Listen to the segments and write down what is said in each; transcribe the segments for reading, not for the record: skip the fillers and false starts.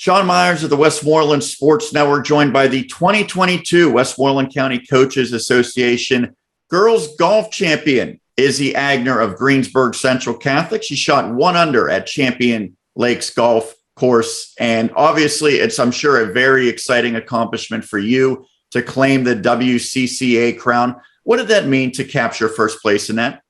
Sean Myers of the Westmoreland Sports Network, joined by the 2022 Westmoreland County Coaches Association Girls Golf Champion, Izzy Aigner of Greensburg Central Catholic. She shot 1 under at Champion Lakes Golf Course. And obviously, it's, I'm sure, a very exciting accomplishment for you to claim the WCCA crown. What did that mean to capture first place in that?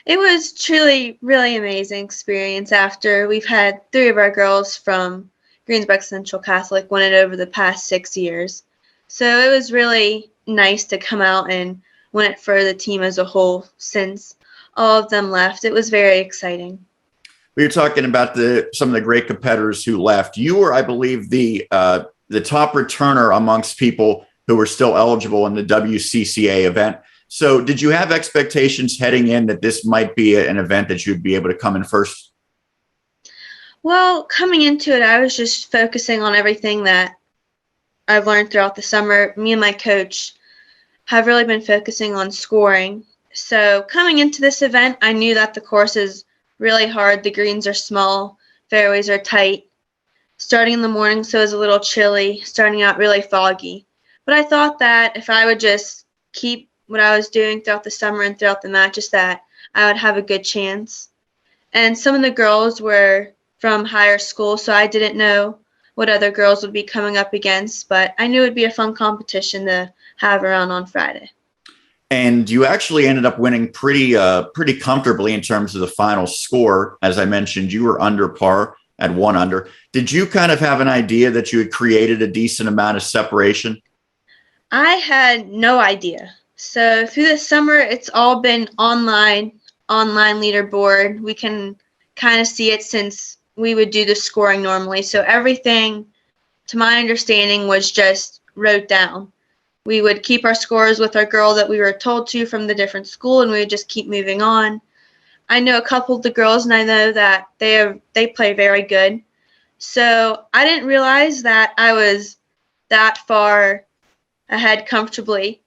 It was truly, really amazing experience after we've had 3 of our girls from Greensburg Central Catholic win it over the past 6 years. So it was really nice to come out and win it for the team as a whole since all of them left. It was very exciting. We were talking about some of the great competitors who left. You were, I believe, the top returner amongst people who were still eligible in the WCCA event. So did you have expectations heading in that this might be an event that you'd be able to come in first? Well, coming into it, I was just focusing on everything that I've learned throughout the summer. Me and my coach have really been focusing on scoring. So coming into this event, I knew that the course is really hard. The greens are small, fairways are tight. Starting in the morning, so it was a little chilly, starting out really foggy. But I thought that if I would just keep what I was doing throughout the summer and throughout the matches, that I would have a good chance. And some of the girls were from higher school, so I didn't know what other girls would be coming up against, but I knew it would be a fun competition to have around on Friday. And you actually ended up winning pretty comfortably in terms of the final score. As I mentioned, you were under par at 1 under. Did you kind of have an idea that you had created a decent amount of separation? I had no idea. So through the summer, it's all been online leaderboard. We can kind of see it since we would do the scoring normally. So everything, to my understanding, was just wrote down. We would keep our scores with our girl that we were told to from the different school, and we would just keep moving on. I know a couple of the girls, and I know that they play very good. So I didn't realize that I was that far ahead comfortably.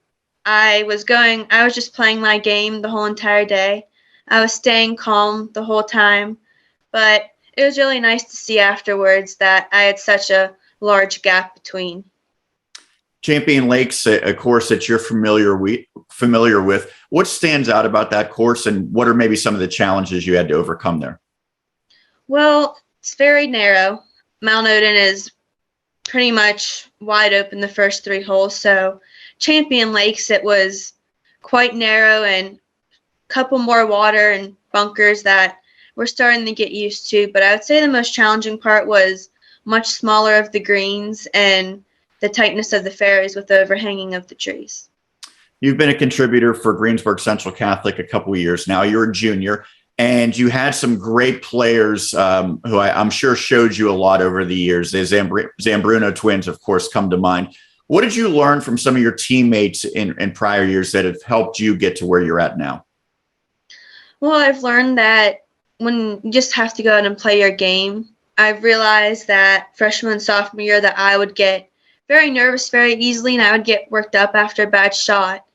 I was just playing my game the whole entire day. I was staying calm the whole time, but it was really nice to see afterwards that I had such a large gap between. Champion Lakes, a course that you're familiar with. What stands out about that course, and what are maybe some of the challenges you had to overcome there? Well, it's very narrow. Mount Odin is pretty much wide open the first 3 holes, so Champion Lakes, it was quite narrow and a couple more water and bunkers that we're starting to get used to. But I would say the most challenging part was much smaller of the greens and the tightness of the fairways with the overhanging of the trees. You've been a contributor for Greensburg Central Catholic a couple of years now. You're a junior, and you had some great players who I'm sure showed you a lot over the years. The Zambruno twins, of course, come to mind. What did you learn from some of your teammates in prior years that have helped you get to where you're at now? Well, I've learned that when you just have to go out and play your game. I've realized that freshman and sophomore year that I would get very nervous very easily, and I would get worked up after a bad shot,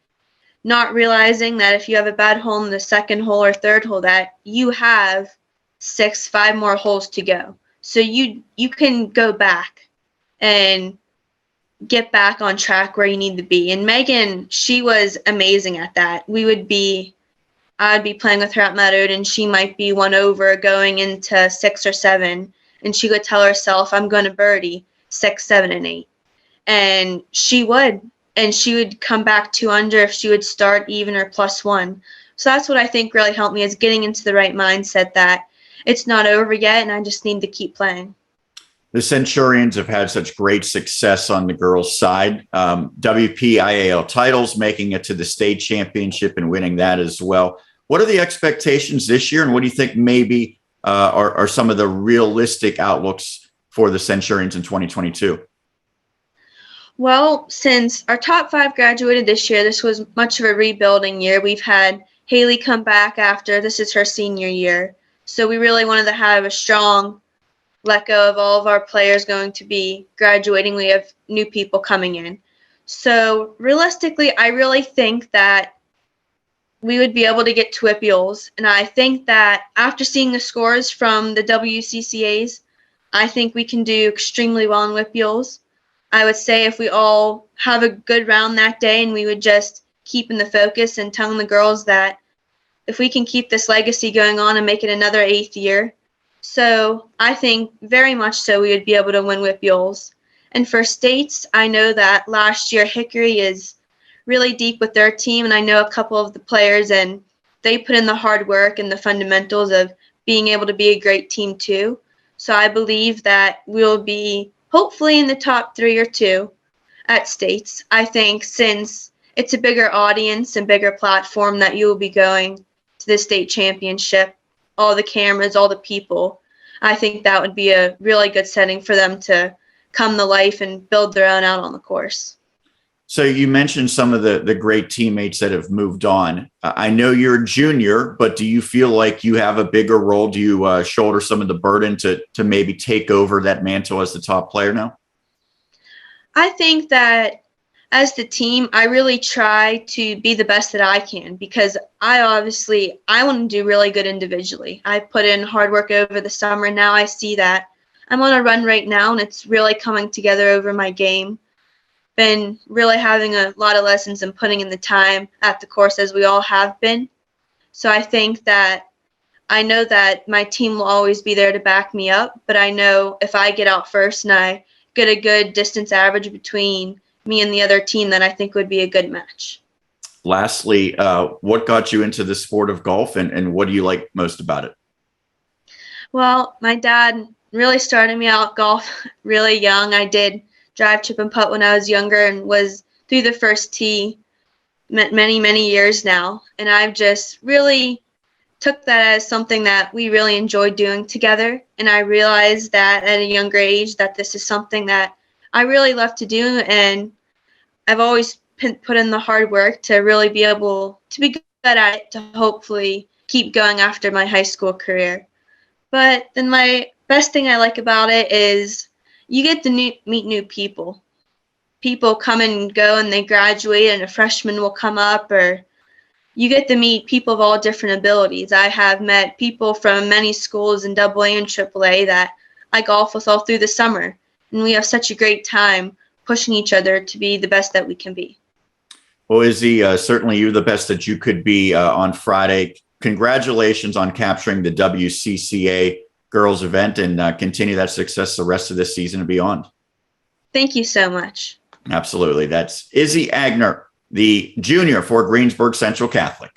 not realizing that if you have a bad hole in the second hole or third hole, that you have 5 more holes to go. So you can go back and get back on track where you need to be. And Megan, she was amazing at that. I'd be playing with her at Mount Odin, and she might be 1 over going into 6 or 7, and she would tell herself, I'm going to birdie 6, 7, and 8. And she would. And she would come back 2 under if she would start even or +1. So that's what I think really helped me, is getting into the right mindset that it's not over yet and I just need to keep playing. The Centurions have had such great success on the girls' side. WPIAL titles, making it to the state championship and winning that as well. What are the expectations this year, and what do you think maybe are some of the realistic outlooks for the Centurions in 2022? Well, since our top 5 graduated this year, this was much of a rebuilding year. We've had Haley come back after. This is her senior year. So we really wanted to have a strong let go of all of our players going to be graduating. We have new people coming in. So realistically, I really think that we would be able to get to WPIALs. And I think that after seeing the scores from the WCCAs, I think we can do extremely well in whip I would say if we all have a good round that day and we would just keep in the focus and telling the girls that if we can keep this legacy going on and make it another 8th year. So I think very much so we would be able to win whip And for states, I know that last year Hickory is really deep with their team, and I know a couple of the players, and they put in the hard work and the fundamentals of being able to be a great team too. So I believe that we'll be hopefully in the top 3 or 2 at states. I think since it's a bigger audience and bigger platform that you will be going to the state championship, all the cameras, all the people, I think that would be a really good setting for them to come to life and build their own out on the course. So you mentioned some of the great teammates that have moved on. I know you're a junior, but do you feel like you have a bigger role? Do you shoulder some of the burden to maybe take over that mantle as the top player now? I think that as the team, I really try to be the best that I can because I want to do really good individually. I put in hard work over the summer, and now I see that I'm on a run right now, and it's really coming together over my game. Been really having a lot of lessons and putting in the time at the course as we all have been. So I think that I know that my team will always be there to back me up, but I know if I get out first and I get a good distance average between me and the other team, that I think would be a good match. Lastly, what got you into the sport of golf, and what do you like most about it? Well, my dad really started me out golf really young. I did drive, chip, and putt when I was younger and was through the first tee many, many years now. And I've just really took that as something that we really enjoyed doing together. And I realized that at a younger age that this is something that I really love to do. And I've always put in the hard work to really be able to be good at it, to hopefully keep going after my high school career. But then my best thing I like about it is you get to meet new people. People come and go and they graduate, and a freshman will come up, or you get to meet people of all different abilities. I have met people from many schools in AA and AAA that I golf with all through the summer, and we have such a great time pushing each other to be the best that we can be. Well, Izzy, certainly you're the best that you could be on Friday. Congratulations on capturing the WCCA girls event, and continue that success the rest of this season and beyond. Thank you so much. Absolutely. That's Izzy Aigner, the junior for Greensburg Central Catholic.